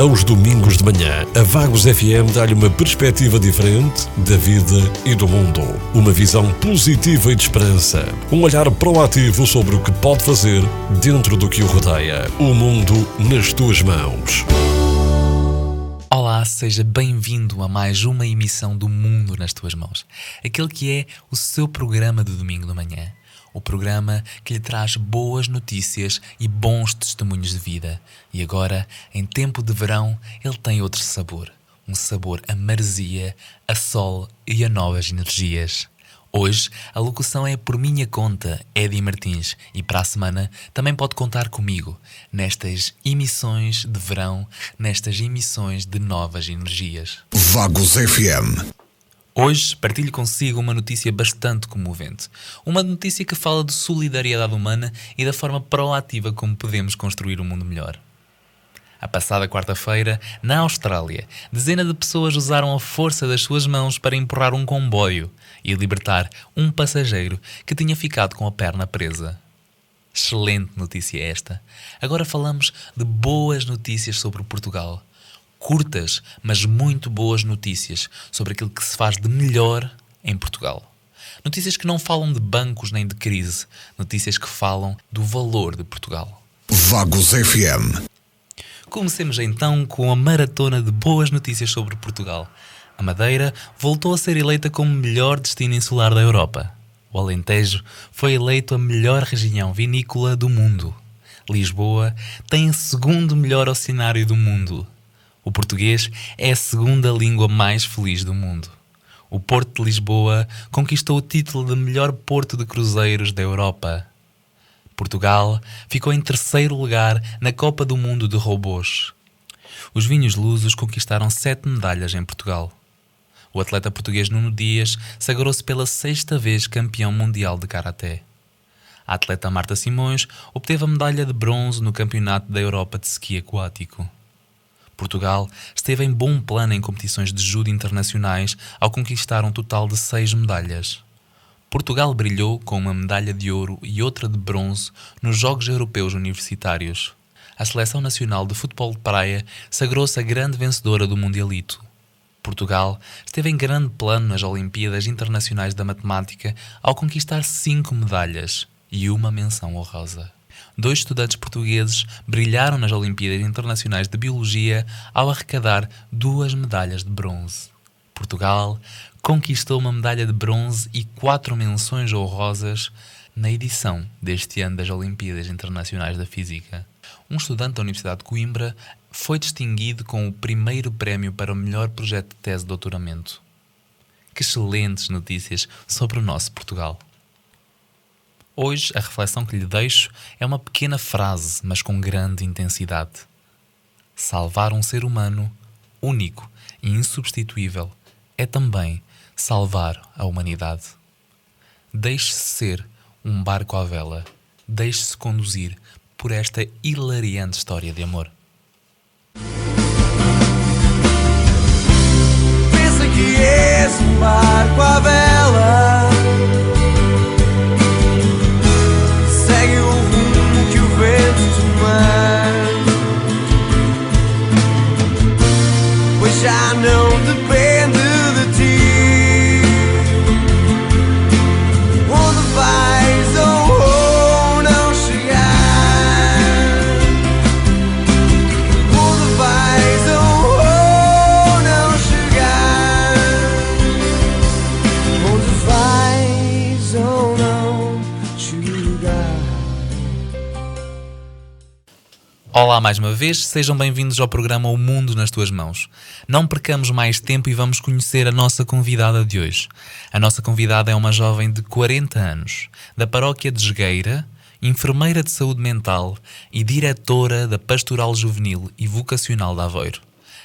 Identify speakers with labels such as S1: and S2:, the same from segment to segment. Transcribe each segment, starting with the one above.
S1: Aos domingos de manhã, a Vagos FM dá-lhe uma perspectiva diferente da vida e do mundo. Uma visão positiva e de esperança. Um olhar proativo sobre o que pode fazer dentro do que o rodeia. O mundo nas tuas mãos.
S2: Olá, seja bem-vindo a mais uma emissão do Mundo nas Tuas Mãos. Aquele que é o seu programa de domingo de manhã. O programa que lhe traz boas notícias e bons testemunhos de vida. E agora, em tempo de verão, ele tem outro sabor. Um sabor a maresia, a sol e a novas energias. Hoje, a locução é por minha conta, Eddie Martins, e para a semana também pode contar comigo nestas emissões de verão, nestas emissões de novas energias.
S3: Vagos FM.
S2: Hoje partilho consigo uma notícia bastante comovente. Uma notícia que fala de solidariedade humana e da forma proativa como podemos construir um mundo melhor. A passada quarta-feira, na Austrália, dezenas de pessoas usaram a força das suas mãos para empurrar um comboio e libertar um passageiro que tinha ficado com a perna presa. Excelente notícia esta. Agora falamos de boas notícias sobre Portugal. Curtas, mas muito boas notícias sobre aquilo que se faz de melhor em Portugal. Notícias que não falam de bancos nem de crise. Notícias que falam do valor de Portugal.
S3: Vagos FM.
S2: Comecemos então com a maratona de boas notícias sobre Portugal. A Madeira voltou a ser eleita como melhor destino insular da Europa. O Alentejo foi eleito a melhor região vinícola do mundo. Lisboa tem o segundo melhor oceanário do mundo. O português é a segunda língua mais feliz do mundo. O Porto de Lisboa conquistou o título de melhor porto de cruzeiros da Europa. Portugal ficou em terceiro lugar na Copa do Mundo de Robôs. Os vinhos lusos conquistaram 7 medalhas em Portugal. O atleta português Nuno Dias sagrou-se pela 6ª vez campeão mundial de karaté. A atleta Marta Simões obteve a medalha de bronze no Campeonato da Europa de Esqui Aquático. Portugal esteve em bom plano em competições de judo internacionais ao conquistar um total de 6 medalhas. Portugal brilhou com uma medalha de ouro e outra de bronze nos Jogos Europeus Universitários. A Seleção Nacional de Futebol de Praia sagrou-se a grande vencedora do Mundialito. Portugal esteve em grande plano nas Olimpíadas Internacionais da Matemática ao conquistar 5 medalhas e uma menção honrosa. 2 estudantes portugueses brilharam nas Olimpíadas Internacionais de Biologia ao arrecadar 2 medalhas de bronze. Portugal conquistou uma medalha de bronze e 4 menções honrosas na edição deste ano das Olimpíadas Internacionais da Física. Um estudante da Universidade de Coimbra foi distinguido com o primeiro prémio para o melhor projeto de tese de doutoramento. Que excelentes notícias sobre o nosso Portugal! Hoje, a reflexão que lhe deixo é uma pequena frase, mas com grande intensidade. Salvar um ser humano, único e insubstituível, é também salvar a humanidade. Deixe-se ser um barco à vela. Deixe-se conduzir por esta hilariante história de amor.
S4: Pensa que és um barco à vela, segue o rumo que o vento tomar, pois já não depende de ti. Onde vais ou não chegar? Onde vais ou não chegar? Onde vais ou não chegar?
S2: Olá mais uma vez, sejam bem-vindos ao programa O Mundo nas Tuas Mãos. Não percamos mais tempo e vamos conhecer a nossa convidada de hoje. A nossa convidada é uma jovem de 40 anos, da paróquia de Jogueira, enfermeira de saúde mental e diretora da Pastoral Juvenil e Vocacional de Aveiro.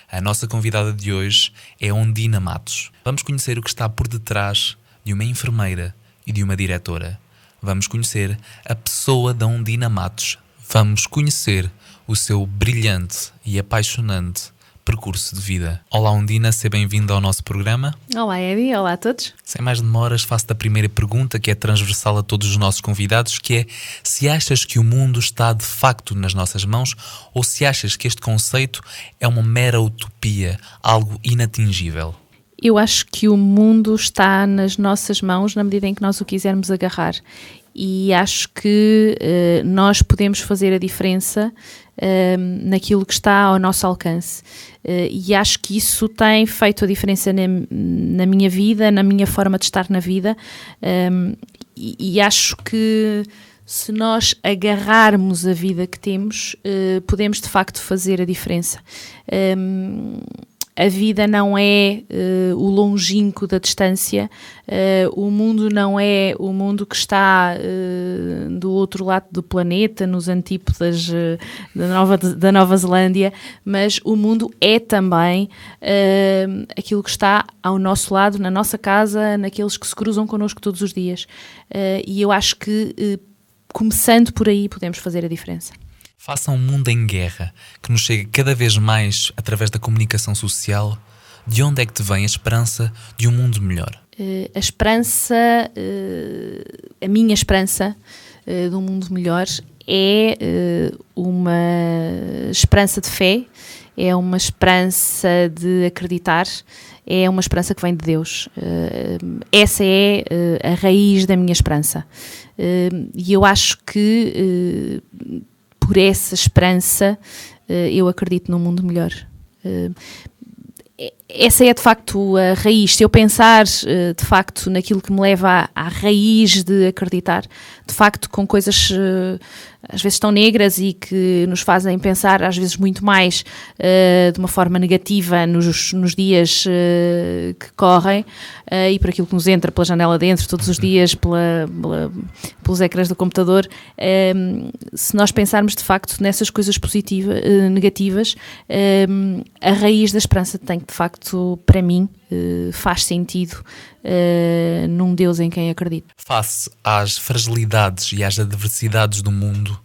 S2: A nossa convidada de hoje é Ondina Matos. Vamos conhecer o que está por detrás de uma enfermeira e de uma diretora. Vamos conhecer a pessoa da Ondina Matos. Vamos conhecer o seu brilhante e apaixonante percurso de vida. Olá Undina, seja bem-vinda ao nosso programa.
S5: Olá Eddie, olá a todos.
S2: Sem mais demoras, faço-te a primeira pergunta, que é transversal a todos os nossos convidados, que é se achas que o mundo está de facto nas nossas mãos ou se achas que este conceito é uma mera utopia, algo inatingível?
S5: Eu acho que o mundo está nas nossas mãos na medida em que nós o quisermos agarrar. E acho que nós podemos fazer a diferença naquilo que está ao nosso alcance. E acho que isso tem feito a diferença na minha vida, na minha forma de estar na vida. E acho que se nós agarrarmos a vida que temos, podemos de facto fazer a diferença. A vida não é o longínquo da distância, o mundo não é o mundo que está do outro lado do planeta, nos antípodas da Nova Zelândia, mas o mundo é também aquilo que está ao nosso lado, na nossa casa, naqueles que se cruzam connosco todos os dias. E eu acho que, começando por aí, podemos fazer a diferença.
S2: Face a um mundo em guerra, que nos chega cada vez mais através da comunicação social, de onde é que te vem a esperança de um mundo melhor?
S5: A esperança, a minha esperança de um mundo melhor é uma esperança de fé, é uma esperança de acreditar, é uma esperança que vem de Deus. Essa é a raiz da minha esperança. E eu acho que por essa esperança, eu acredito num mundo melhor. Essa é de facto a raiz. Se eu pensar de facto naquilo que me leva à raiz de acreditar, de facto com coisas às vezes tão negras e que nos fazem pensar às vezes muito mais de uma forma negativa nos dias que correm e por aquilo que nos entra pela janela dentro todos os dias, pelos ecrãs do computador. Se nós pensarmos de facto nessas coisas negativas, a raiz da esperança tem que de facto, para mim, faz sentido num Deus em quem acredito.
S2: Face às fragilidades e às adversidades do mundo,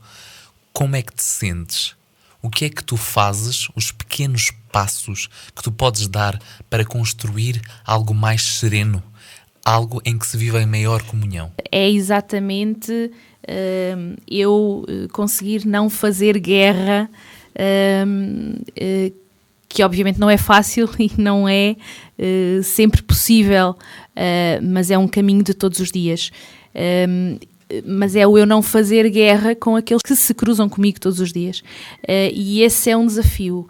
S2: como é que te sentes? O que é que tu fazes, os pequenos passos que tu podes dar para construir algo mais sereno, algo em que se vive em maior comunhão? É
S5: exatamente eu conseguir não fazer guerra, que obviamente não é fácil e não é sempre possível, mas é um caminho de todos os dias. Mas é o eu não fazer guerra com aqueles que se cruzam comigo todos os dias. E esse é um desafio.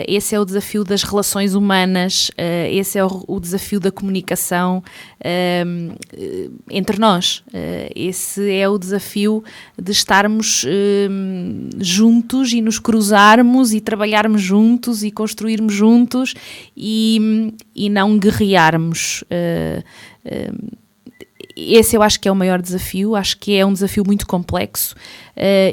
S5: Esse é o desafio das relações humanas, esse é o desafio da comunicação entre nós. Esse é o desafio de estarmos juntos e nos cruzarmos e trabalharmos juntos e construirmos juntos e não guerrearmos. Esse eu acho que é o maior desafio, acho que é um desafio muito complexo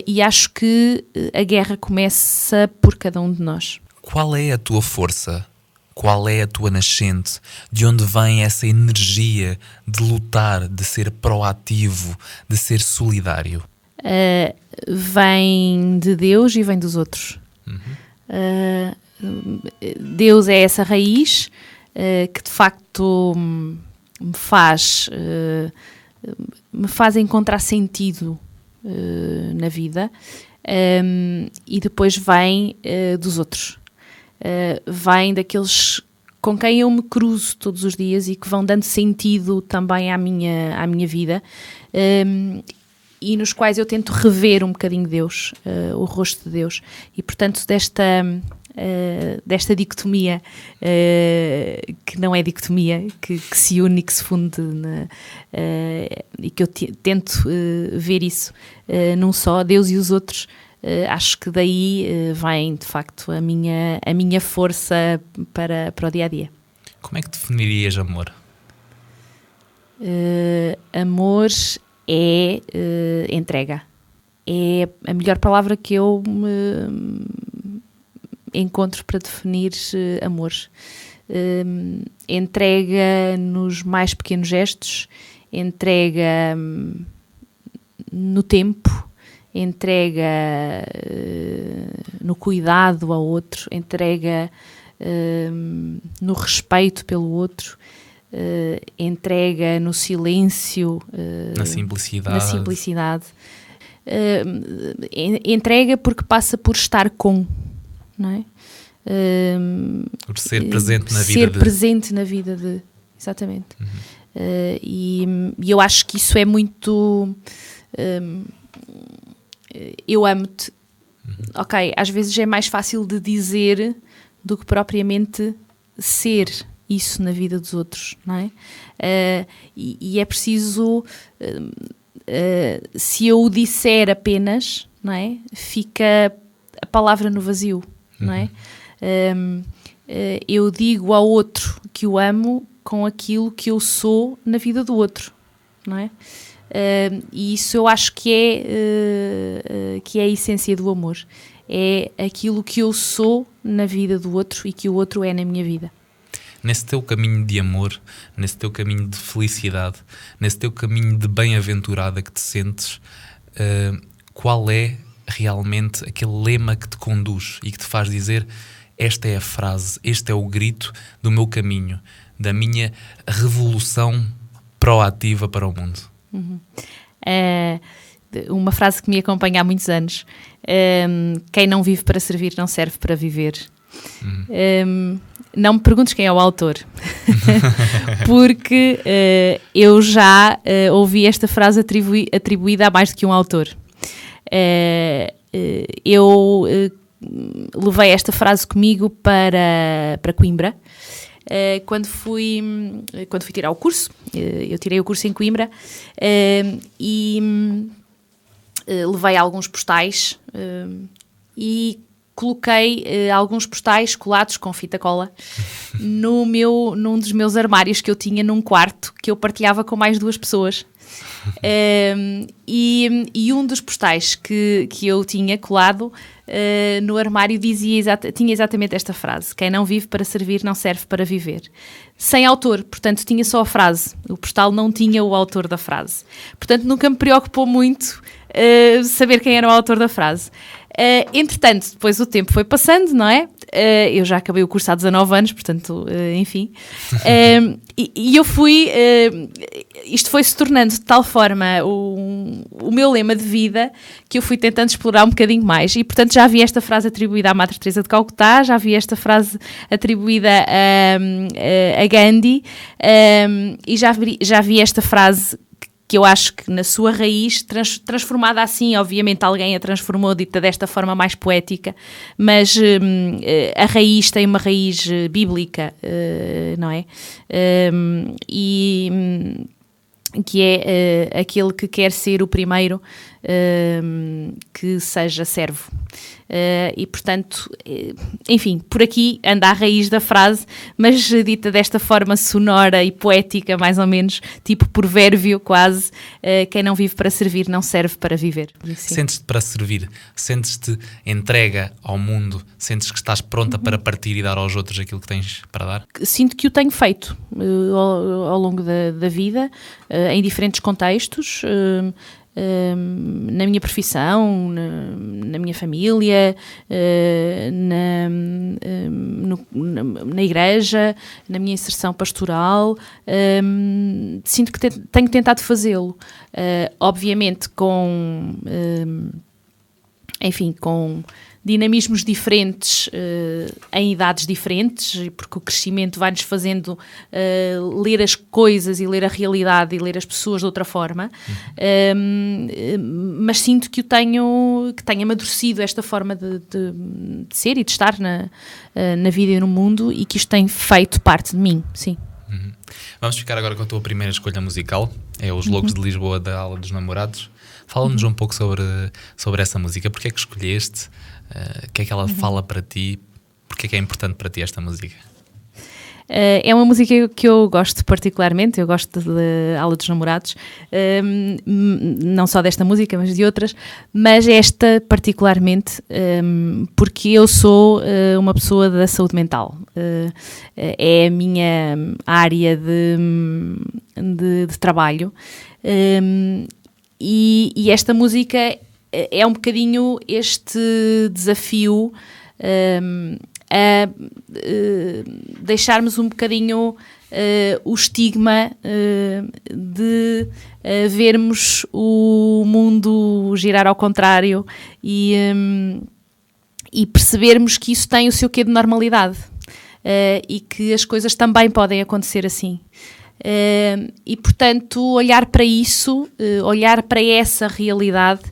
S5: e acho que a guerra começa por cada um de nós.
S2: Qual é a tua força? Qual é a tua nascente? De onde vem essa energia de lutar, de ser proativo, de ser solidário?
S5: Vem de Deus e vem dos outros. Deus é essa raiz que de facto me faz encontrar sentido na vida, e depois vem dos outros, vem daqueles com quem eu me cruzo todos os dias e que vão dando sentido também à minha vida, e nos quais eu tento rever um bocadinho Deus, o rosto de Deus, e portanto desta dicotomia, que não é dicotomia, que se une e que se funde e que eu tento ver isso num só, Deus e os outros. Acho que daí vem de facto a minha força para o dia-a-dia.
S2: Como é que definirias amor?
S5: Amor é entrega. É a melhor palavra que eu encontro para definir amor. Entrega nos mais pequenos gestos, entrega no tempo, entrega no cuidado ao outro, entrega no respeito pelo outro, entrega no silêncio,
S2: Na simplicidade.
S5: na simplicidade. Entrega porque passa por estar com, não é?
S2: Por ser presente na vida
S5: ser
S2: de...
S5: presente na vida de... Exatamente. E eu acho que isso é muito... eu amo-te. Ok, às vezes é mais fácil de dizer do que propriamente ser isso na vida dos outros, não é? E é preciso... se eu o disser apenas, não é? Fica a palavra no vazio, não é? Eu digo ao outro que o amo com aquilo que eu sou na vida do outro, não é? E isso eu acho que é a essência do amor. É aquilo que eu sou na vida do outro e que o outro é na minha vida.
S2: Nesse teu caminho de amor, nesse teu caminho de felicidade, nesse teu caminho de bem-aventurada que te sentes, qual é realmente aquele lema que te conduz e que te faz dizer: esta é a frase, este é o grito do meu caminho, da minha revolução proativa para o mundo?
S5: Uma frase que me acompanha há muitos anos: quem não vive para servir não serve para viver. Não me perguntes quem é o autor, porque eu já ouvi esta frase atribuída a mais do que um autor. Eu levei esta frase comigo para Coimbra. Quando fui tirar o curso, eu tirei o curso em Coimbra, e levei alguns postais e coloquei alguns postais colados com fita cola num dos meus armários que eu tinha num quarto que eu partilhava com mais 2 pessoas. E um dos postais que eu tinha colado no armário tinha exatamente esta frase: quem não vive para servir não serve para viver. Sem autor, portanto tinha só a frase. O postal não tinha o autor da frase. Portanto nunca me preocupou muito saber quem era o autor da frase. Entretanto, depois o tempo foi passando, não é? Eu já acabei o curso há 19 anos, portanto, enfim. E eu fui... isto foi-se tornando de tal forma o meu lema de vida que eu fui tentando explorar um bocadinho mais. E, portanto, já vi esta frase atribuída à Madre Teresa de Calcutá, já vi esta frase atribuída a Gandhi, e já vi esta frase que eu acho que na sua raiz, transformada assim, obviamente alguém a transformou, dita desta forma mais poética, mas a raiz tem uma raiz bíblica, não é? E que é aquele que quer ser o primeiro que seja servo. E portanto, enfim, por aqui anda a raiz da frase, mas dita desta forma sonora e poética, mais ou menos, tipo provérbio quase: quem não vive para servir não serve para viver.
S2: Sentes-te para servir, sentes-te entrega ao mundo, sentes que estás pronta para partir e dar aos outros aquilo que tens para dar?
S5: Sinto que o tenho feito ao longo da vida, em diferentes contextos, na minha profissão, na minha família, na igreja, na minha inserção pastoral. Sinto que tenho tentado fazê-lo, obviamente com dinamismos diferentes, em idades diferentes, porque o crescimento vai-nos fazendo ler as coisas e ler a realidade e ler as pessoas de outra forma, mas sinto que tenho amadurecido esta forma de ser e de estar na vida e no mundo, e que isto tem feito parte de mim, sim.
S2: Vamos ficar agora com a tua primeira escolha musical, é Os Loucos de Lisboa, da Ala dos Namorados. Fala-nos um pouco sobre essa música. Porque é que escolheste? O que é que ela fala para ti? Porque é que é importante para ti esta música?
S5: É uma música que eu gosto particularmente. Eu gosto de Ala dos Namorados, não só desta música, mas de outras, mas esta particularmente porque eu sou uma pessoa da saúde mental. É a minha área de trabalho, e esta música é um bocadinho este desafio a deixarmos um bocadinho o estigma de vermos o mundo girar ao contrário e percebermos que isso tem o seu quê de normalidade e que as coisas também podem acontecer assim. E, portanto, olhar para isso, olhar para essa realidade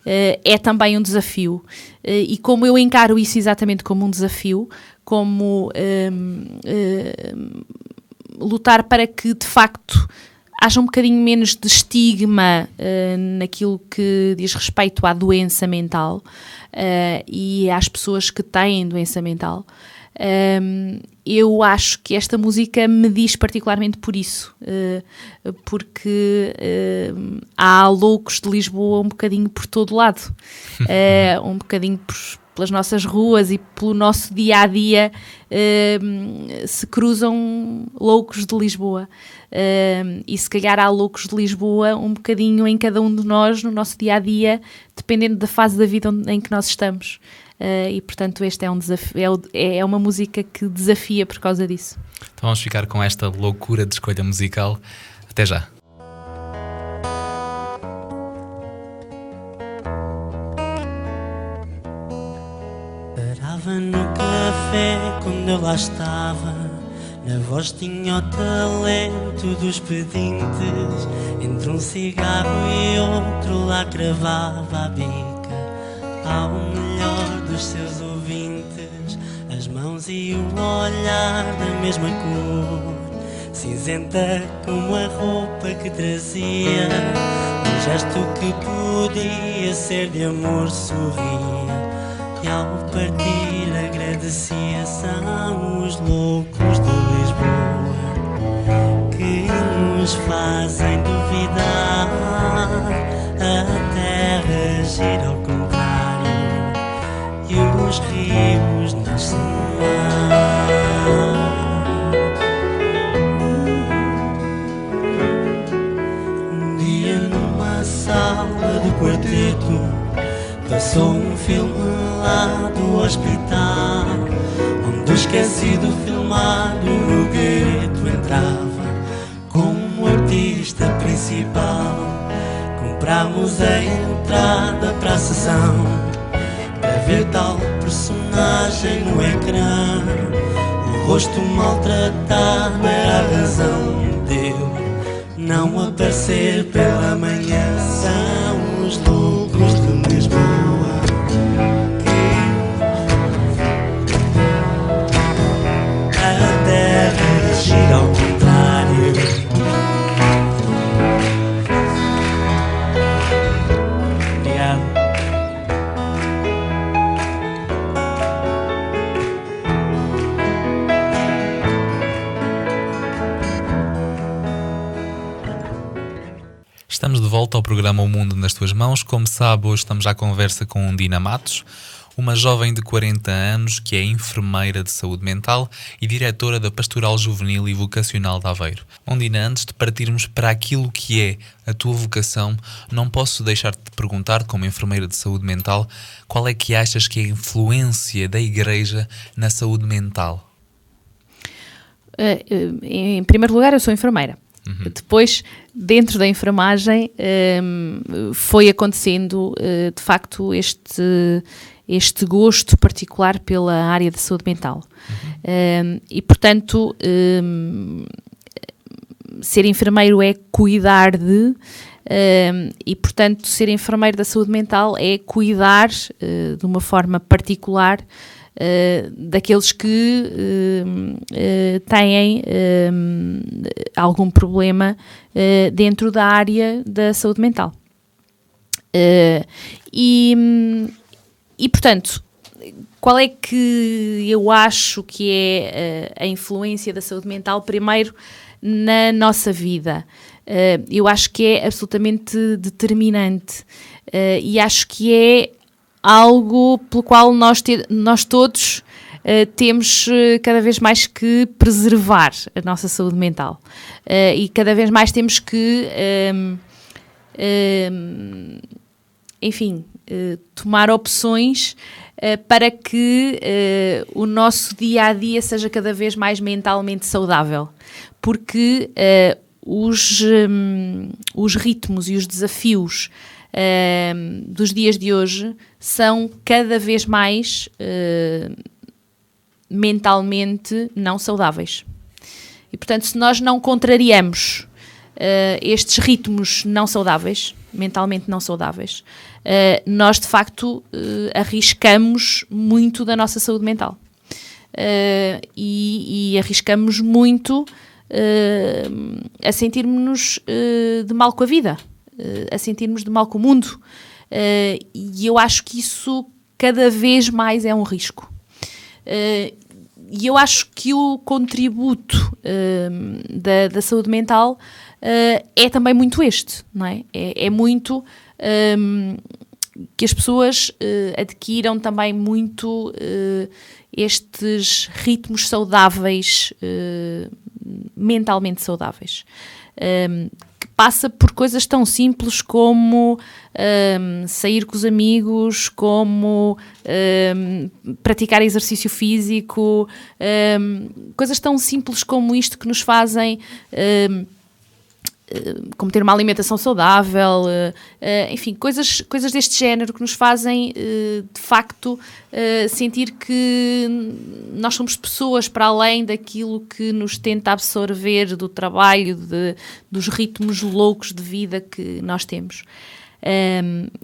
S5: é também um desafio. E como eu encaro isso exatamente como um desafio, como lutar para que, de facto, haja um bocadinho menos de estigma naquilo que diz respeito à doença mental e às pessoas que têm doença mental. Eu acho que esta música me diz particularmente por isso, porque há loucos de Lisboa um bocadinho por todo lado, um bocadinho pelas nossas ruas e pelo nosso dia-a-dia se cruzam loucos de Lisboa. E se calhar há loucos de Lisboa um bocadinho em cada um de nós no nosso dia-a-dia, dependendo da fase da vida em que nós estamos. E portanto este é um desafio, é uma música que desafia por causa disso.
S2: Então vamos ficar com esta loucura de escolha musical. Até já.
S6: Parava no café quando eu lá estava, na voz tinha o talento dos pedintes, entre um cigarro e outro lá cravava a bica ao melhor dos seus ouvintes, as mãos e o olhar da mesma cor, cinzenta como a roupa que trazia, um gesto que podia ser de amor sorria, e ao partir agradecia. São os loucos de Lisboa que nos fazem duvidar, a terra gira ao contrário e os rios nascem no mar. Um dia numa sala do quarteto passou um filme lá do hospital, onde o esquecido filmado no gueto entrava como artista principal. Comprámos a entrada para a sessão, para ver tal personagem no ecrã. O rosto maltratado era a razão dele não aparecer pela manhã. São os loucos de Lisboa que a terra gira ao contrário.
S2: Estamos de volta ao programa O Mundo nas Tuas Mãos. Como sabe, hoje estamos à conversa com Undina Matos, uma jovem de 40 anos que é enfermeira de saúde mental e diretora da Pastoral Juvenil e Vocacional de Aveiro. Undina, antes de partirmos para aquilo que é a tua vocação, não posso deixar de te perguntar, como enfermeira de saúde mental, qual é que achas que é a influência da Igreja na saúde mental?
S5: Em primeiro lugar, eu sou enfermeira. Depois, dentro da enfermagem, foi acontecendo, de facto, este gosto particular pela área da saúde mental. E, portanto, ser enfermeiro é cuidar de... e, portanto, ser enfermeiro da saúde mental é cuidar, de uma forma particular, daqueles que têm algum problema dentro da área da saúde mental. E, portanto, qual é que eu acho que é a influência da saúde mental, primeiro, na nossa vida? Eu acho que é absolutamente determinante e acho que é algo pelo qual nós todos temos cada vez mais que preservar a nossa saúde mental e cada vez mais temos que, enfim, tomar opções para que o nosso dia-a-dia seja cada vez mais mentalmente saudável. Porque os ritmos e os desafios dos dias de hoje são cada vez mais mentalmente não saudáveis. E, portanto, se nós não contrariamos estes ritmos não saudáveis, mentalmente não saudáveis, nós, de facto, arriscamos muito da nossa saúde mental. E arriscamos muito a sentirmos-nos de mal com a vida, a sentirmos de mal com o mundo. E eu acho que isso cada vez mais é um risco. E eu acho que o contributo da saúde mental é também muito este, não é? É muito que as pessoas adquiram também muito estes ritmos saudáveis, mentalmente saudáveis. Que passa por coisas tão simples como sair com os amigos, como praticar exercício físico, coisas tão simples como isto que nos fazem, como ter uma alimentação saudável, enfim, coisas deste género que nos fazem, de facto, sentir que nós somos pessoas para além daquilo que nos tenta absorver do trabalho, dos ritmos loucos de vida que nós temos.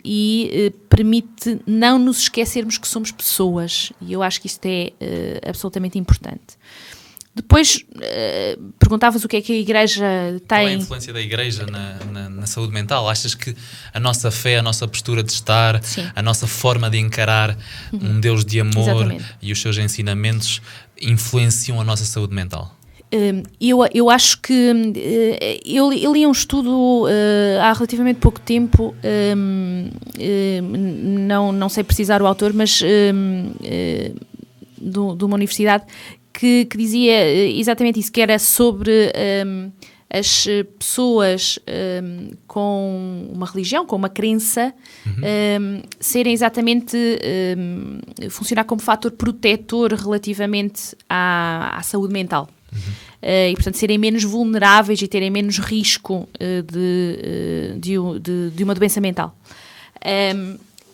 S5: E permite não nos esquecermos que somos pessoas, e eu acho que isto é absolutamente importante. Depois, perguntavas o que é que a Igreja tem...
S2: Qual é a influência da Igreja na saúde mental? Achas que a nossa fé, a nossa postura de estar,
S5: Sim.
S2: a nossa forma de encarar um Deus de amor
S5: Exatamente.
S2: e os seus ensinamentos influenciam a nossa saúde mental?
S5: Eu acho que eu li um estudo há relativamente pouco tempo, não sei precisar o autor, mas de uma universidade que dizia exatamente isso, que era sobre as pessoas com uma religião, com uma crença, serem exatamente, funcionar como fator protetor relativamente à saúde mental. E, portanto, serem menos vulneráveis e terem menos risco de uma doença mental.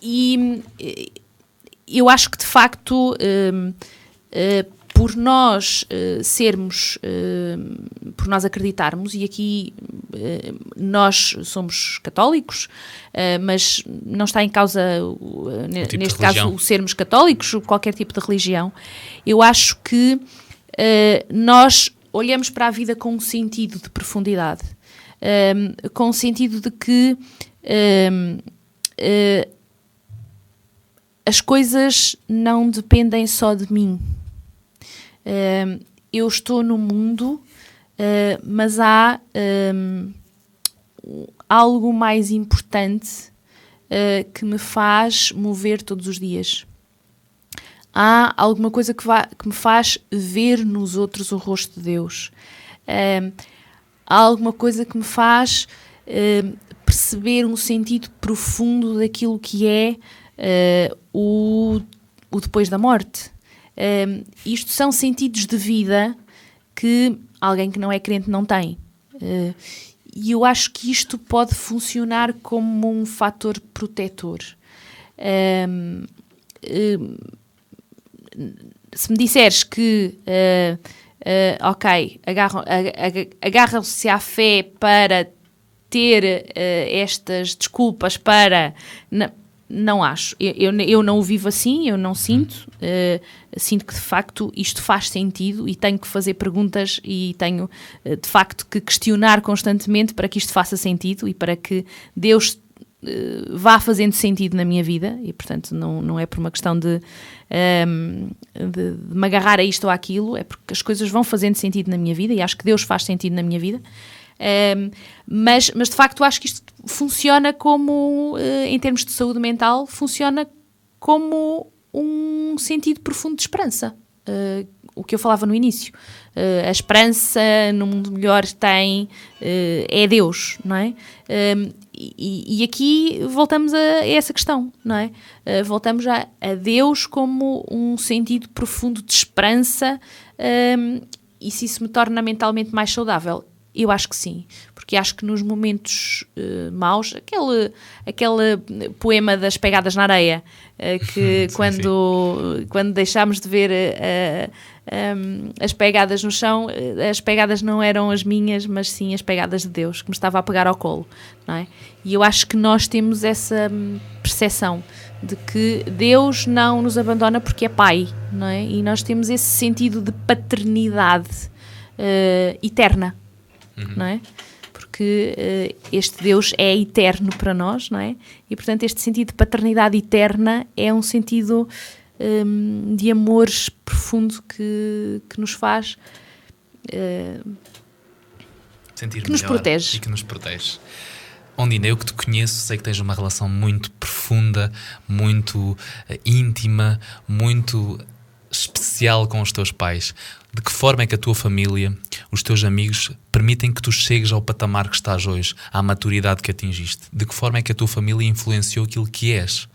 S5: E eu acho que, de facto, por nós por nós acreditarmos, e aqui nós somos católicos, mas não está em causa, neste caso, o sermos católicos, qualquer tipo de religião. Eu acho que nós olhamos para a vida com um sentido de profundidade, com um sentido de que as coisas não dependem só de mim. Eu estou no mundo, mas há algo mais importante que me faz mover todos os dias. Há alguma coisa que me faz ver nos outros o rosto de Deus. Há alguma coisa que me faz perceber um sentido profundo daquilo que é o depois da morte. Isto são sentidos de vida que alguém que não é crente não tem. E eu acho que isto pode funcionar como um fator protetor. Se me disseres que, ok, agarram-se à fé para ter estas desculpas para... Não acho. Eu não o vivo assim, eu não sinto. Sinto que, de facto, isto faz sentido e tenho que fazer perguntas e tenho, de facto, que questionar constantemente para que isto faça sentido e para que Deus vá fazendo sentido na minha vida. E, portanto, não é por uma questão de me agarrar a isto ou àquilo, é porque as coisas vão fazendo sentido na minha vida e acho que Deus faz sentido na minha vida. Mas de facto acho que isto funciona como, em termos de saúde mental, funciona como um sentido profundo de esperança. O que eu falava no início, a esperança no mundo melhor é Deus, não é? E aqui voltamos a essa questão, não é? Voltamos a Deus como um sentido profundo de esperança, e se isso me torna mentalmente mais saudável? Eu acho que sim, porque acho que nos momentos maus, aquele poema das pegadas na areia, que
S2: sim,
S5: quando deixámos de ver as pegadas no chão, as pegadas não eram as minhas, mas sim as pegadas de Deus, que me estava a pegar ao colo, não é? E eu acho que nós temos essa percepção de que Deus não nos abandona porque é Pai, não é? E nós temos esse sentido de paternidade eterna, não é? Porque este Deus é eterno para nós, não é? E portanto este sentido de paternidade eterna é um sentido de amor profundo que nos faz
S2: sentir
S5: que nos
S2: melhor
S5: protege.
S2: E que nos protege. Ondina, eu que te conheço, sei que tens uma relação muito profunda, muito íntima, muito especial com os teus pais. De que forma é que a tua família, os teus amigos, permitem que tu chegues ao patamar que estás hoje, à maturidade que atingiste? De que forma é que a tua família influenciou aquilo que és?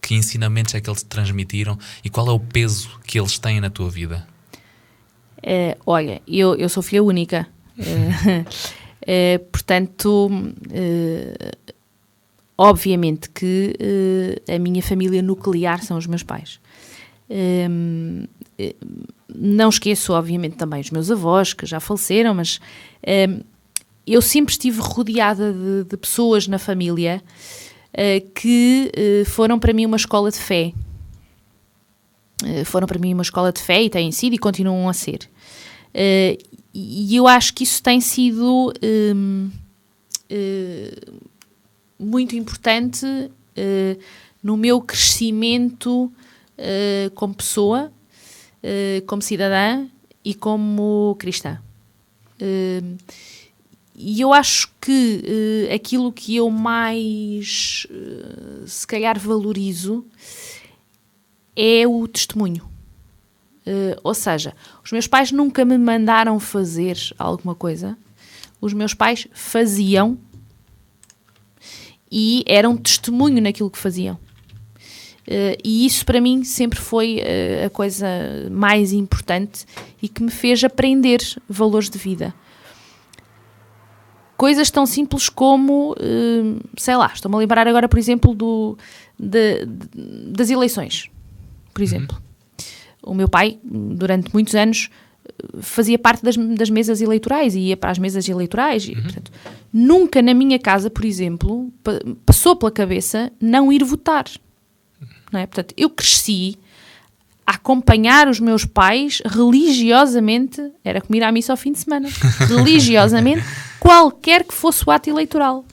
S2: Que ensinamentos é que eles te transmitiram e qual é o peso que eles têm na tua vida?
S5: Olha, eu sou filha única, portanto, obviamente que a minha família nuclear são os meus pais. Não esqueço, obviamente, também os meus avós, que já faleceram, mas eu sempre estive rodeada de pessoas na família que foram para mim uma escola de fé. Foram para mim uma escola de fé e têm sido e continuam a ser. E eu acho que isso tem sido muito importante no meu crescimento como pessoa, como cidadã e como cristã. E eu acho que aquilo que eu mais, se calhar, valorizo é o testemunho. Ou seja, os meus pais nunca me mandaram fazer alguma coisa. Os meus pais faziam e eram testemunho naquilo que faziam. E isso para mim sempre foi a coisa mais importante e que me fez aprender valores de vida. Coisas tão simples como, sei lá, estou-me a lembrar agora, por exemplo, das eleições, por exemplo. O meu pai, durante muitos anos, fazia parte das mesas eleitorais e ia para as mesas eleitorais. E, portanto, nunca na minha casa, por exemplo, passou pela cabeça não ir votar. Não é? Portanto, eu cresci a acompanhar os meus pais religiosamente, era como ir à missa ao fim de semana, religiosamente, qualquer que fosse o ato eleitoral.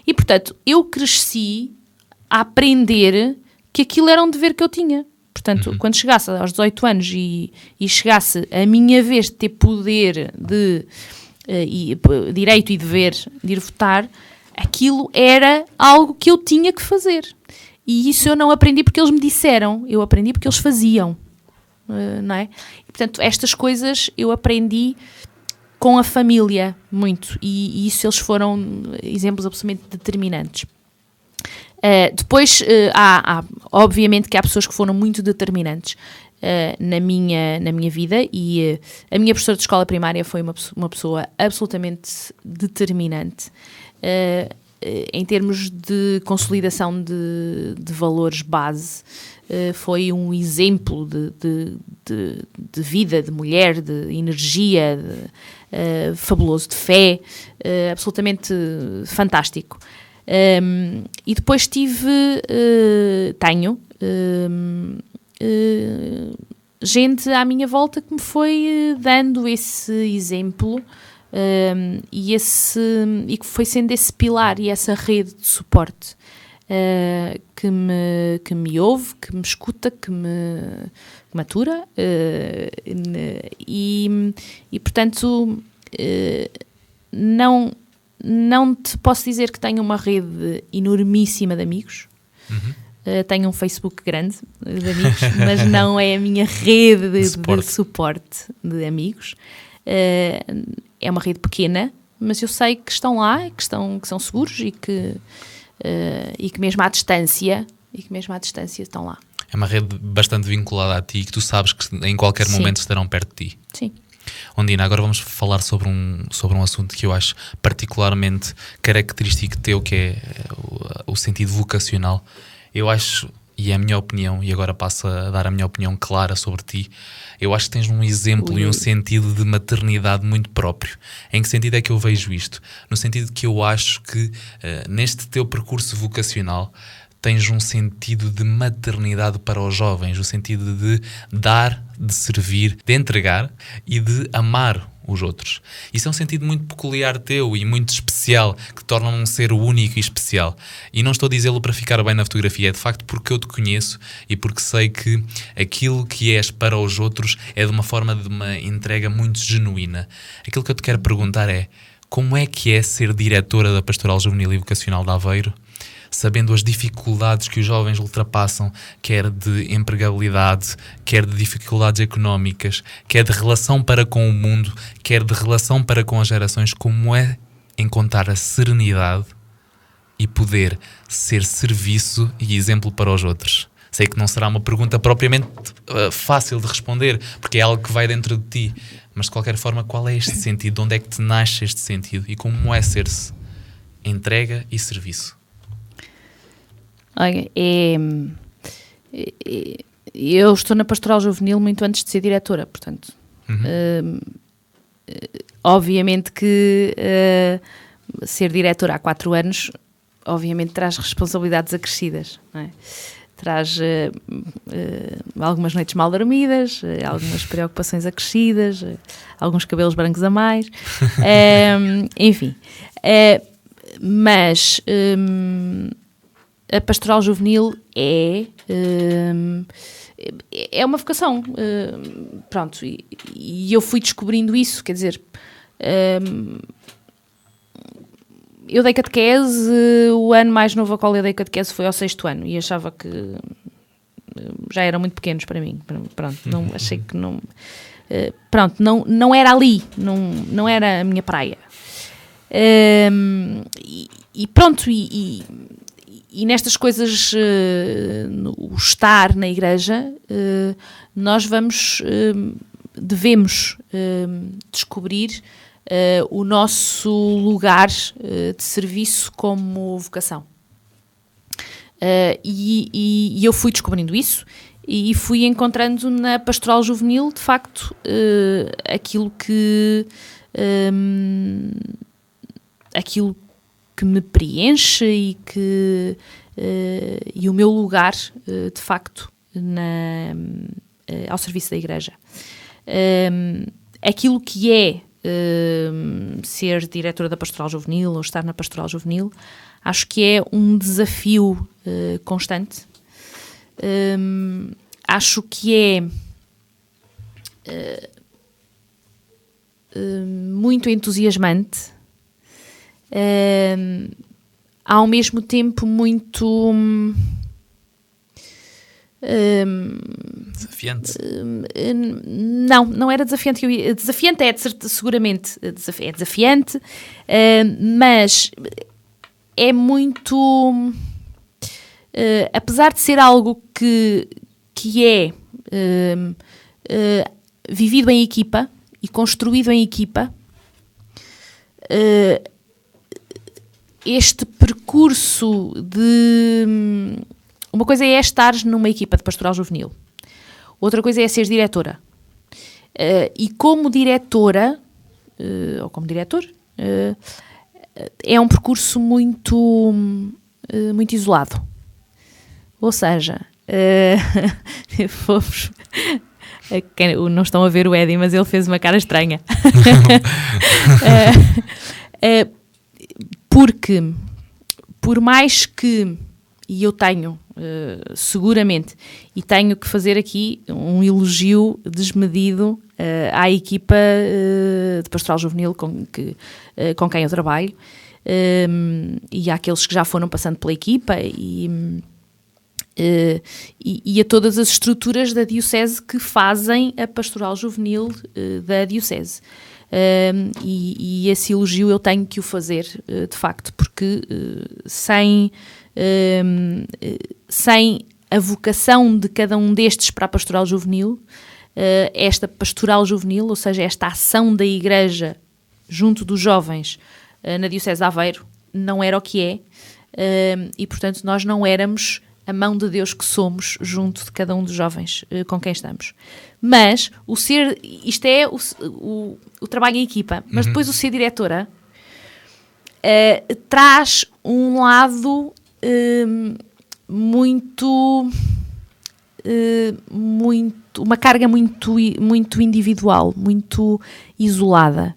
S5: E, portanto, eu cresci a aprender que aquilo era um dever que eu tinha. Portanto, quando chegasse aos 18 anos e chegasse a minha vez de ter poder, direito e dever de ir votar, aquilo era algo que eu tinha que fazer. E isso eu não aprendi porque eles me disseram, eu aprendi porque eles faziam. Não é? E, portanto, estas coisas eu aprendi com a família muito. E isso eles foram exemplos absolutamente determinantes. Depois, obviamente que há pessoas que foram muito determinantes na minha vida e a minha professora de escola primária foi uma pessoa absolutamente determinante em termos de consolidação de valores base. Foi um exemplo de vida, de mulher, de energia, fabuloso, de fé, absolutamente fantástico. E depois tenho gente à minha volta que me foi dando esse exemplo e que foi sendo esse pilar e essa rede de suporte que me ouve, que me escuta, que me atura e portanto não te posso dizer que tenho uma rede enormíssima de amigos. Tenho um Facebook grande de amigos, mas não é a minha rede de suporte de amigos. É uma rede pequena, mas eu sei que estão lá, que são seguros e que mesmo à distância estão lá.
S2: É uma rede bastante vinculada a ti, que tu sabes que em qualquer momento estarão perto de ti.
S5: Sim.
S2: Ondina, agora vamos falar sobre um assunto que eu acho particularmente característico teu, que é o sentido vocacional. Eu acho, e é a minha opinião, e agora passo a dar a minha opinião clara sobre ti, eu acho que tens um exemplo e um sentido de maternidade muito próprio. Em que sentido é que eu vejo isto? No sentido que eu acho que neste teu percurso vocacional tens um sentido de maternidade para os jovens, o sentido de dar, de servir, de entregar e de amar os outros. Isso é um sentido muito peculiar teu e muito especial, que torna um ser único e especial. E não estou a dizê-lo para ficar bem na fotografia, é de facto porque eu te conheço e porque sei que aquilo que és para os outros é de uma forma de uma entrega muito genuína. Aquilo que eu te quero perguntar é: como é que é ser diretora da Pastoral Juvenil e Vocacional de Aveiro, sabendo as dificuldades que os jovens ultrapassam, quer de empregabilidade, quer de dificuldades económicas, quer de relação para com o mundo, quer de relação para com as gerações? Como é encontrar a serenidade e poder ser serviço e exemplo para os outros? Sei que não será uma pergunta propriamente fácil de responder, porque é algo que vai dentro de ti, mas de qualquer forma, qual é este sentido? De onde é que te nasce este sentido? E como é ser-se entrega e serviço?
S5: Olha, eu estou na Pastoral Juvenil muito antes de ser diretora, portanto, obviamente que ser diretora há 4 anos, obviamente traz responsabilidades acrescidas, não é? Traz algumas noites mal dormidas, algumas preocupações acrescidas, alguns cabelos brancos a mais, enfim, mas a Pastoral Juvenil é uma vocação, pronto, e eu fui descobrindo isso, quer dizer, eu dei catequese, o ano mais novo ao qual eu dei catequese foi ao 6º ano, e achava que já eram muito pequenos para mim, pronto, não, achei que não, pronto, não era ali, não era a minha praia, e pronto, e nestas coisas, o estar na igreja, nós devemos descobrir o nosso lugar de serviço como vocação. E eu fui descobrindo isso e fui encontrando na Pastoral Juvenil, de facto, aquilo que me preenche e o meu lugar, de facto, ao serviço da igreja. Aquilo que é ser diretora da Pastoral Juvenil ou estar na Pastoral Juvenil, acho que é um desafio constante. Acho que é muito entusiasmante, ao mesmo tempo muito
S2: desafiante.
S5: Não era desafiante. Desafiante seguramente é desafiante, mas é muito, apesar de ser algo que é vivido em equipa e construído em equipa, este percurso de... Uma coisa é estar numa equipa de Pastoral Juvenil, outra coisa é ser diretora. E como diretora, ou como diretor, é um percurso muito isolado. Ou seja, não estão a ver o Eddie, mas ele fez uma cara estranha. Porque, por mais que, e eu tenho, seguramente, e tenho que fazer aqui um elogio desmedido à equipa de Pastoral Juvenil com quem eu trabalho, e àqueles que já foram passando pela equipa, e a todas as estruturas da Diocese que fazem a Pastoral Juvenil da Diocese. E esse elogio eu tenho que o fazer, de facto, porque sem a vocação de cada um destes para a pastoral juvenil, esta pastoral juvenil, ou seja, esta ação da Igreja junto dos jovens na Diocese de Aveiro, não era o que é, e portanto nós não éramos a mão de Deus que somos junto de cada um dos jovens com quem estamos. Mas isto é o trabalho em equipa, mas depois o ser diretora traz um lado uma carga muito individual, muito isolada.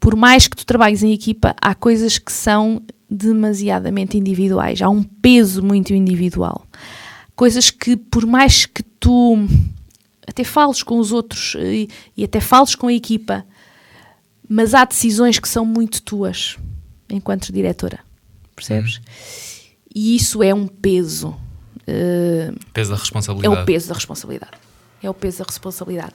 S5: Por mais que tu trabalhes em equipa, há coisas que são demasiadamente individuais, há um peso muito individual. Coisas que, por mais que tu até fales com os outros e até fales com a equipa, mas há decisões que são muito tuas, enquanto diretora, percebes? E isso é um peso.
S2: Peso da responsabilidade.
S5: É o peso da responsabilidade. É o peso da responsabilidade.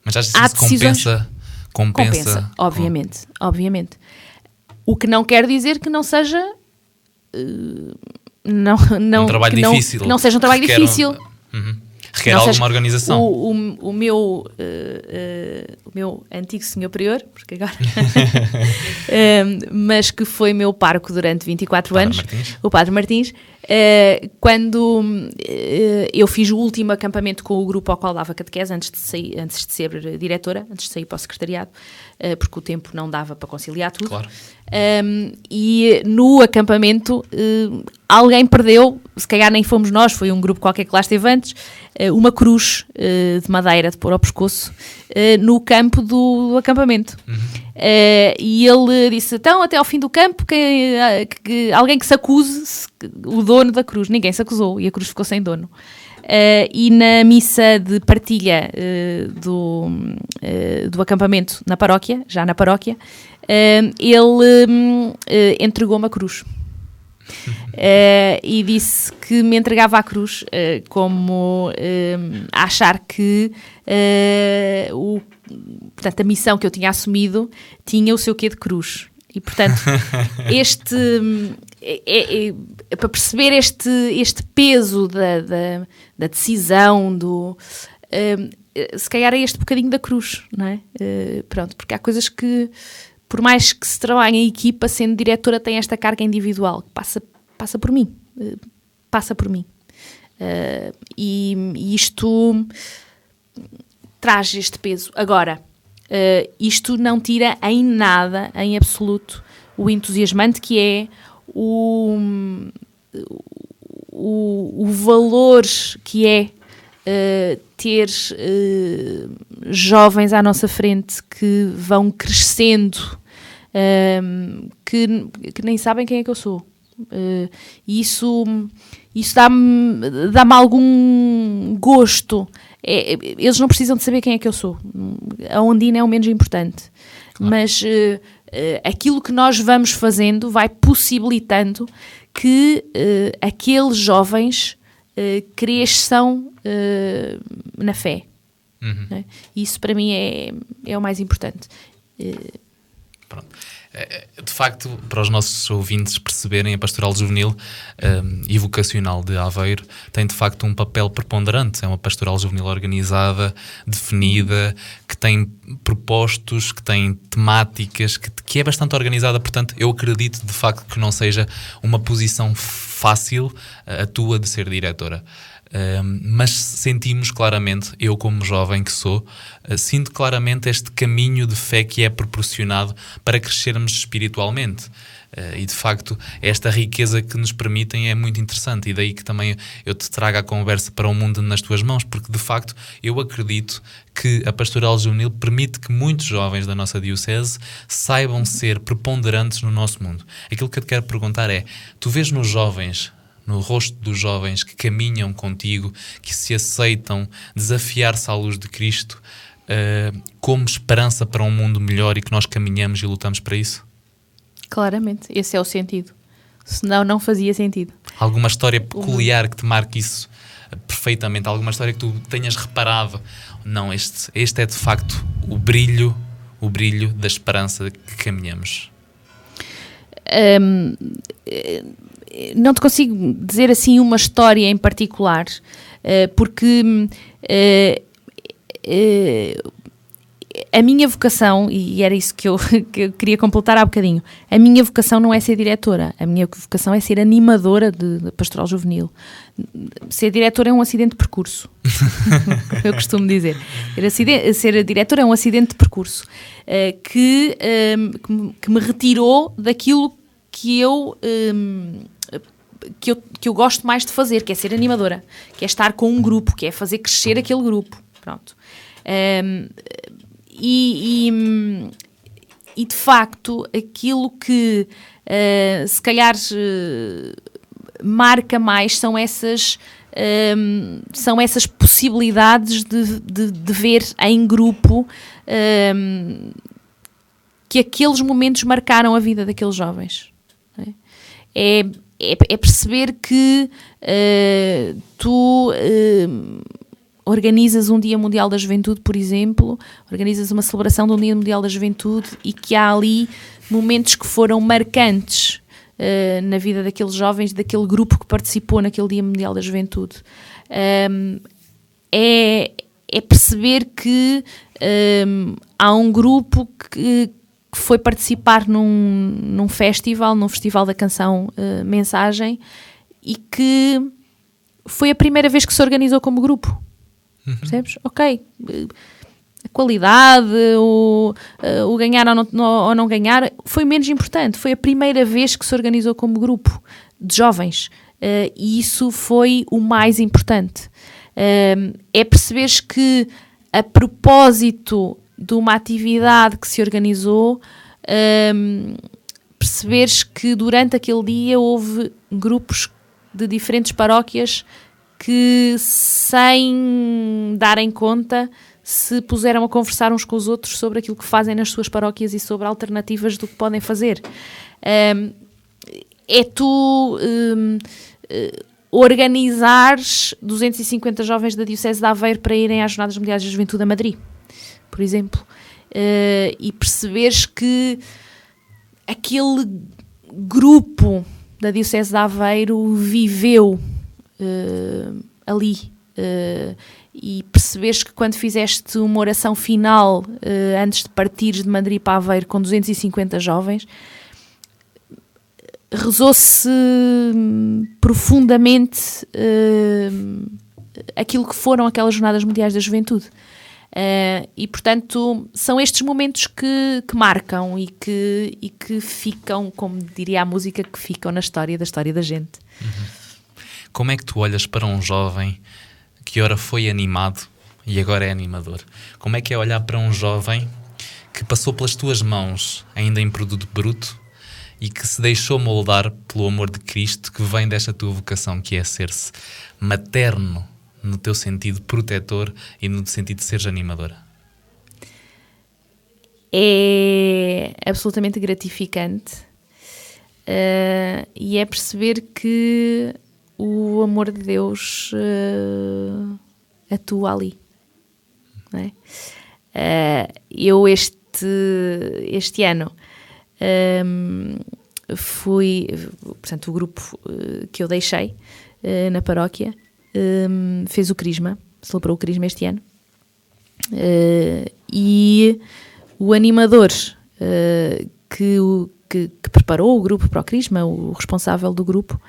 S2: Mas achas que isso compensa?
S5: Obviamente. O que não quer dizer que não seja
S2: um trabalho difícil.
S5: Que não seja um trabalho difícil.
S2: Requer alguma organização.
S5: O meu antigo senhor prior, porque agora mas que foi meu pároco durante 24 anos, o Padre Martins, quando eu fiz o último acampamento com o grupo ao qual dava catequese, antes de ser diretora, antes de sair para o secretariado, porque o tempo não dava para conciliar tudo. Claro. E no acampamento alguém perdeu, se calhar nem fomos nós, foi um grupo qualquer que lá esteve antes, uma cruz de madeira de pôr ao pescoço no campo do acampamento. E ele disse, então até ao fim do campo alguém que se acuse o dono da cruz. Ninguém se acusou e a cruz ficou sem dono. E na missa de partilha do acampamento já na paróquia, ele entregou-me a cruz. E disse que me entregava a cruz como a achar que portanto, a missão que eu tinha assumido tinha o seu quê de cruz. E portanto para perceber este peso da decisão, se calhar é este bocadinho da cruz, não é? Pronto, porque há coisas que, por mais que se trabalhe em equipa, sendo diretora, tem esta carga individual que passa por mim. E isto traz este peso. Agora, isto não tira em nada, em absoluto, o entusiasmante que é o valor que é ter jovens à nossa frente que vão crescendo, que nem sabem quem é que eu sou. Isso dá-me algum gosto. Eles não precisam de saber quem é que eu sou. A Ondina é o menos importante. Claro. Mas aquilo que nós vamos fazendo vai possibilitando que aqueles jovens cresçam na fé. Né? Isso para mim é o mais importante.
S2: Pronto. De facto, para os nossos ouvintes perceberem, a pastoral juvenil e vocacional de Aveiro tem de facto um papel preponderante. É uma pastoral juvenil organizada, definida, que tem propostos, que tem temáticas, que é bastante organizada. Portanto, eu acredito de facto que não seja uma posição fácil a tua de ser diretora. Mas sentimos claramente, eu como jovem que sou, sinto claramente este caminho de fé que é proporcionado para crescermos espiritualmente. E de facto esta riqueza que nos permitem é muito interessante, e daí que também eu te trago a conversa para o mundo nas tuas mãos, porque de facto eu acredito que a pastoral juvenil permite que muitos jovens da nossa diocese saibam ser preponderantes no nosso mundo. Aquilo que eu te quero perguntar é, tu vês nos jovens, no rosto dos jovens que caminham contigo, que se aceitam desafiar-se à luz de Cristo, como esperança para um mundo melhor, e que nós caminhamos e lutamos para isso? Claramente, esse é o sentido. Senão não fazia sentido. Alguma história peculiar que te marque isso perfeitamente? Alguma história que tu tenhas reparado? Não, este é de facto o brilho da esperança que caminhamos?
S5: Não te consigo dizer assim uma história em particular, porque a minha vocação, e era isso que eu queria completar há bocadinho, a minha vocação não é ser diretora, a minha vocação é ser animadora de pastoral juvenil. Ser diretora é um acidente de percurso, eu costumo dizer. Ser diretora é um acidente de percurso que me retirou daquilo que eu gosto mais de fazer, que é ser animadora, que é estar com um grupo, que é fazer crescer aquele grupo. Pronto. E de facto, aquilo que se calhar marca mais são essas possibilidades de ver em grupo que aqueles momentos marcaram a vida daqueles jovens. É perceber que tu organizas um Dia Mundial da Juventude, por exemplo, organizas uma celebração de um Dia Mundial da Juventude e que há ali momentos que foram marcantes na vida daqueles jovens, daquele grupo que participou naquele Dia Mundial da Juventude. É perceber que há um grupo que foi participar num festival da canção Mensagem, e que foi a primeira vez que se organizou como grupo. Percebes? Ok, a qualidade, o ganhar ou não ganhar foi menos importante, foi a primeira vez que se organizou como grupo de jovens, e isso foi o mais importante. É perceberes que, a propósito de uma atividade que se organizou, perceberes que durante aquele dia houve grupos de diferentes paróquias que, sem darem conta, se puseram a conversar uns com os outros sobre aquilo que fazem nas suas paróquias e sobre alternativas do que podem fazer. É tu organizares 250 jovens da Diocese de Aveiro para irem às Jornadas Mundiais da Juventude a Madrid, por exemplo, e perceberes que aquele grupo da Diocese de Aveiro viveu ali, e perceberes que quando fizeste uma oração final antes de partires de Madrid para Aveiro com 250 jovens, rezou-se profundamente aquilo que foram aquelas Jornadas Mundiais da Juventude. E portanto são estes momentos que marcam e que ficam, como diria a música, que ficam na história da gente.
S2: Como é que tu olhas para um jovem que ora foi animado e agora é animador? Como é que é olhar para um jovem que passou pelas tuas mãos ainda em produto bruto e que se deixou moldar pelo amor de Cristo, que vem desta tua vocação, que é ser-se materno no teu sentido protetor e no sentido de seres animadora?
S5: É absolutamente gratificante, e é perceber que o amor de Deus atua ali, não é? Eu este ano fui, portanto, o grupo que eu deixei na paróquia fez o Crisma, celebrou o Crisma este ano, e o animador que preparou o grupo para o Crisma, o responsável do grupo,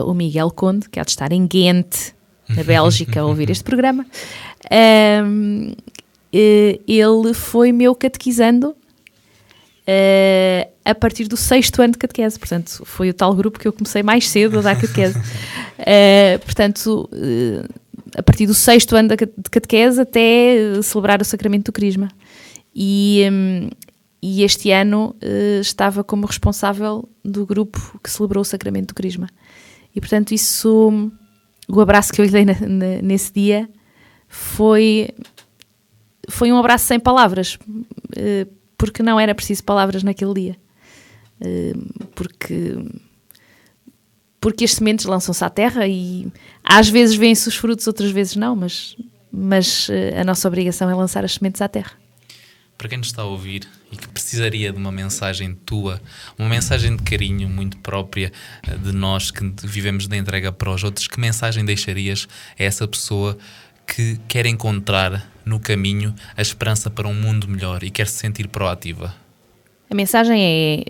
S5: o Miguel Conde, que há de estar em Ghent, na Bélgica, a ouvir este programa, ele foi meu catequizando a partir do 6º ano de catequese. Portanto, foi o tal grupo que eu comecei mais cedo a dar catequese. Portanto, a partir do 6º ano de catequese até celebrar o sacramento do Crisma. E este ano estava como responsável do grupo que celebrou o sacramento do Crisma. E, portanto, isso, o abraço que eu lhe dei nesse dia foi um abraço sem palavras, porque não era preciso palavras naquele dia. Porque as sementes lançam-se à terra e às vezes vêm-se os frutos, outras vezes não, mas a nossa obrigação é lançar as sementes à terra.
S2: para quem nos está a ouvir e que precisaria de uma mensagem tua, uma mensagem de carinho muito própria de nós que vivemos da entrega para os outros, que mensagem deixarias a essa pessoa que quer encontrar no caminho a esperança para um mundo melhor e quer se sentir proativa?
S5: A mensagem é: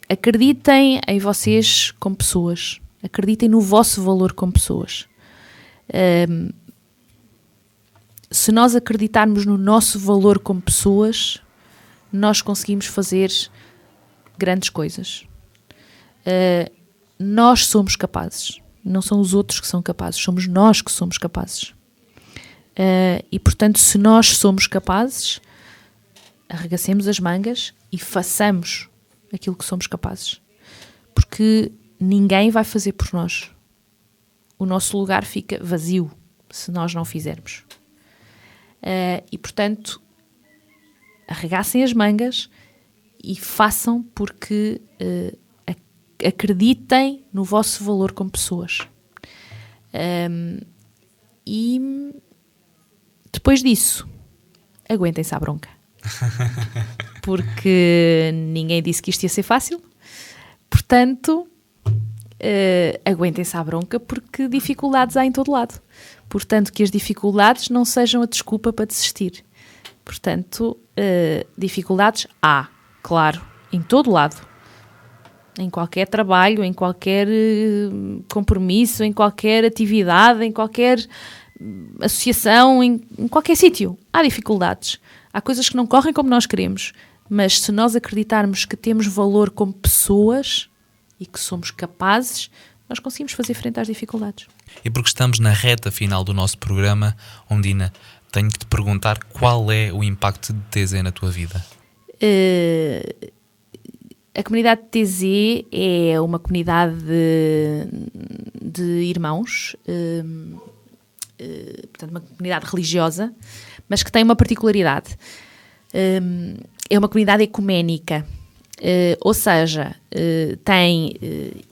S5: acreditem em vocês como pessoas. Acreditem no vosso valor como pessoas. Se nós acreditarmos no nosso valor como pessoas, nós conseguimos fazer grandes coisas. Nós somos capazes. Não são os outros que são capazes. Somos nós que somos capazes. E, portanto, se nós somos capazes, arregacemos as mangas e façamos aquilo que somos capazes. Porque ninguém vai fazer por nós. O nosso lugar fica vazio se nós não fizermos. E, portanto, arregacem as mangas e façam, porque acreditem no vosso valor como pessoas. E depois disso, aguentem-se à bronca. Porque ninguém disse que isto ia ser fácil. Portanto, aguentem-se à bronca, porque dificuldades há em todo lado. Portanto, que as dificuldades não sejam a desculpa para desistir. Portanto, dificuldades há, claro, em todo lado. Em qualquer trabalho, em qualquer compromisso, em qualquer atividade, em qualquer associação, em qualquer sítio. Há dificuldades. Há coisas que não correm como nós queremos. Mas se nós acreditarmos que temos valor como pessoas e que somos capazes, nós conseguimos fazer frente às dificuldades.
S2: E porque estamos na reta final do nosso programa, Ondina, tenho que te perguntar qual é o impacto de TZ na tua vida?
S5: A comunidade de TZ é uma comunidade de irmãos, portanto uma comunidade religiosa, mas que tem uma particularidade. É uma comunidade ecuménica. Ou seja, tem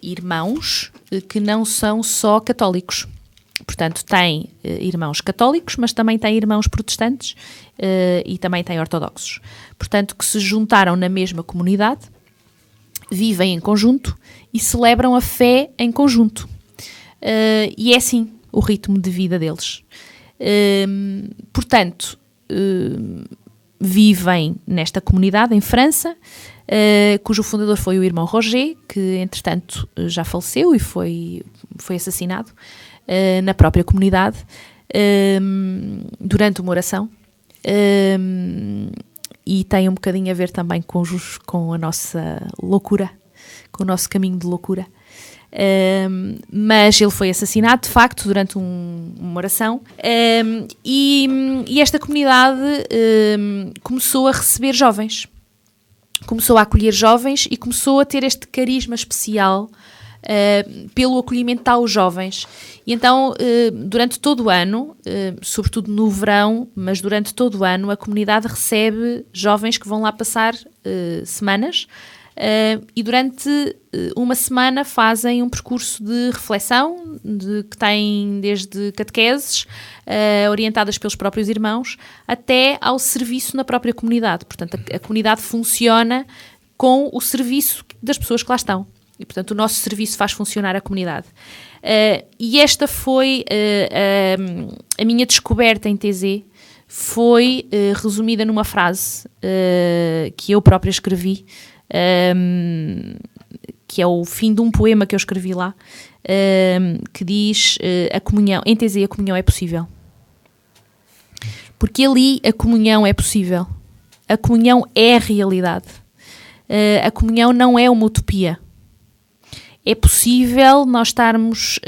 S5: irmãos que não são só católicos. Portanto, tem irmãos católicos, mas também tem irmãos protestantes e também tem ortodoxos. Portanto, que se juntaram na mesma comunidade, vivem em conjunto e celebram a fé em conjunto. E é assim o ritmo de vida deles. Portanto, vivem nesta comunidade em França, cujo fundador foi o irmão Roger, que entretanto já faleceu e foi assassinado na própria comunidade durante uma oração, e tem um bocadinho a ver também com a nossa loucura, com o nosso caminho de loucura. Mas ele foi assassinado de facto durante uma oração, e esta comunidade começou a receber jovens, começou a acolher jovens e começou a ter este carisma especial pelo acolhimento aos jovens. E então, durante todo o ano, sobretudo no verão, mas durante todo o ano, a comunidade recebe jovens que vão lá passar semanas, e durante uma semana fazem um percurso de reflexão, que tem desde catequeses orientadas pelos próprios irmãos até ao serviço na própria comunidade. Portanto, a comunidade funciona com o serviço das pessoas que lá estão. E, portanto, o nosso serviço faz funcionar a comunidade. E esta foi a minha descoberta em TZ, foi resumida numa frase que eu própria escrevi, que é o fim de um poema que eu escrevi lá, que diz: a comunhão, em TZ a comunhão é possível. Porque ali a comunhão é possível. A comunhão é a realidade. A comunhão não é uma utopia. É possível nós estarmos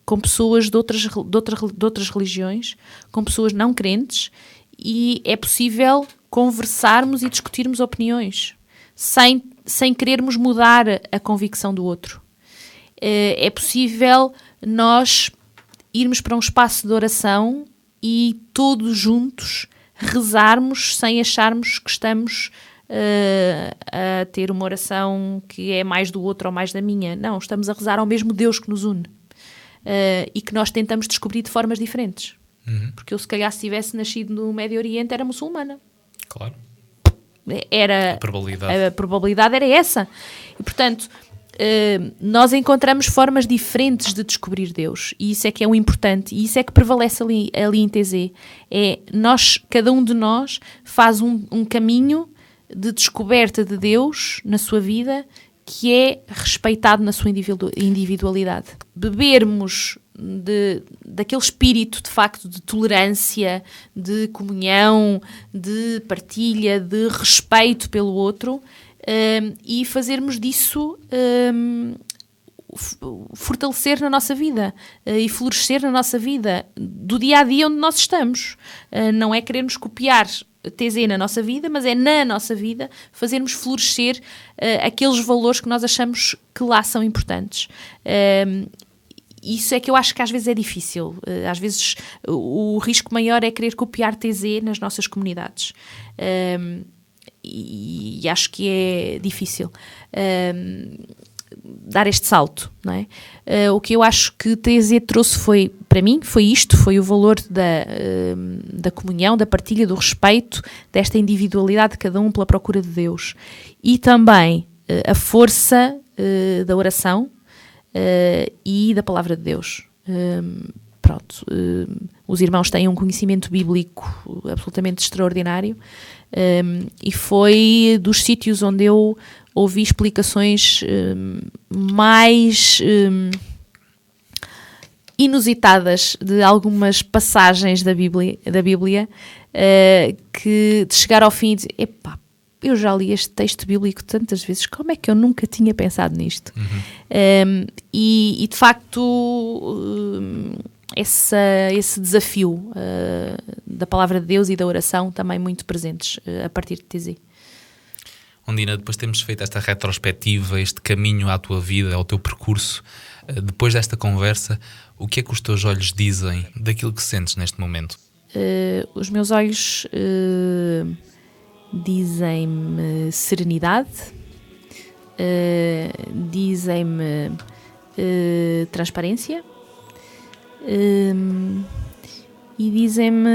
S5: com pessoas de outras religiões, com pessoas não crentes, e é possível conversarmos e discutirmos opiniões sem querermos mudar a convicção do outro. É possível nós irmos para um espaço de oração e todos juntos rezarmos sem acharmos que estamos a ter uma oração que é mais do outro ou mais da minha. Não, estamos a rezar ao mesmo Deus que nos une, e que nós tentamos descobrir de formas diferentes. Porque eu, se calhar, se tivesse nascido no Médio Oriente, era muçulmana.
S2: Claro.
S5: Era,
S2: A
S5: probabilidade era essa. E, portanto, nós encontramos formas diferentes de descobrir Deus. E isso é que é o importante. E isso é que prevalece ali em TZ. Cada um de nós faz um caminho de descoberta de Deus na sua vida que é respeitado na sua individualidade. Bebermos daquele espírito, de facto, de tolerância, de comunhão, de partilha, de respeito pelo outro, e fazermos disso fortalecer na nossa vida e florescer na nossa vida, do dia a dia onde nós estamos. Não é querermos copiar TZ na nossa vida, mas é na nossa vida fazermos florescer aqueles valores que nós achamos que lá são importantes. Isso é que eu acho que às vezes é difícil. Às vezes o risco maior é querer copiar TZ nas nossas comunidades. E acho que é difícil dar este salto, não é? O que eu acho que TZ trouxe para mim, foi o valor da comunhão, da partilha, do respeito, desta individualidade de cada um pela procura de Deus. E também a força da oração e da palavra de Deus. Os irmãos têm um conhecimento bíblico absolutamente extraordinário, e foi dos sítios onde eu ouvi explicações mais inusitadas de algumas passagens da Bíblia, que de chegar ao fim e dizer, epá, eu já li este texto bíblico tantas vezes, como é que eu nunca tinha pensado nisto? E de facto, esse desafio da palavra de Deus e da oração também muito presentes a partir de TZ.
S2: Ondina, depois de termos feito esta retrospectiva, este caminho à tua vida, ao teu percurso, depois desta conversa, o que é que os teus olhos dizem daquilo que sentes neste momento?
S5: Os meus olhos dizem-me serenidade, dizem-me transparência, e dizem-me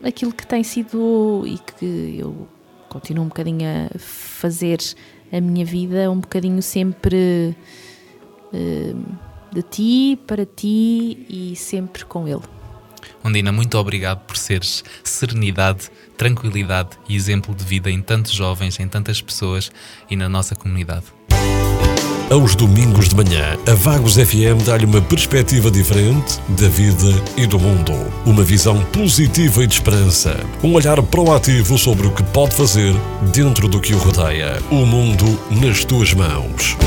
S5: aquilo que tem sido e que eu continuo um bocadinho a fazer a minha vida, um bocadinho sempre de ti, para ti e sempre com Ele.
S2: Ondina, muito obrigado por seres serenidade, tranquilidade e exemplo de vida em tantos jovens, em tantas pessoas e na nossa comunidade.
S1: Aos domingos de manhã, a Vagos FM dá-lhe uma perspectiva diferente da vida e do mundo. Uma visão positiva e de esperança. Um olhar proativo sobre o que pode fazer dentro do que o rodeia. O mundo nas tuas mãos.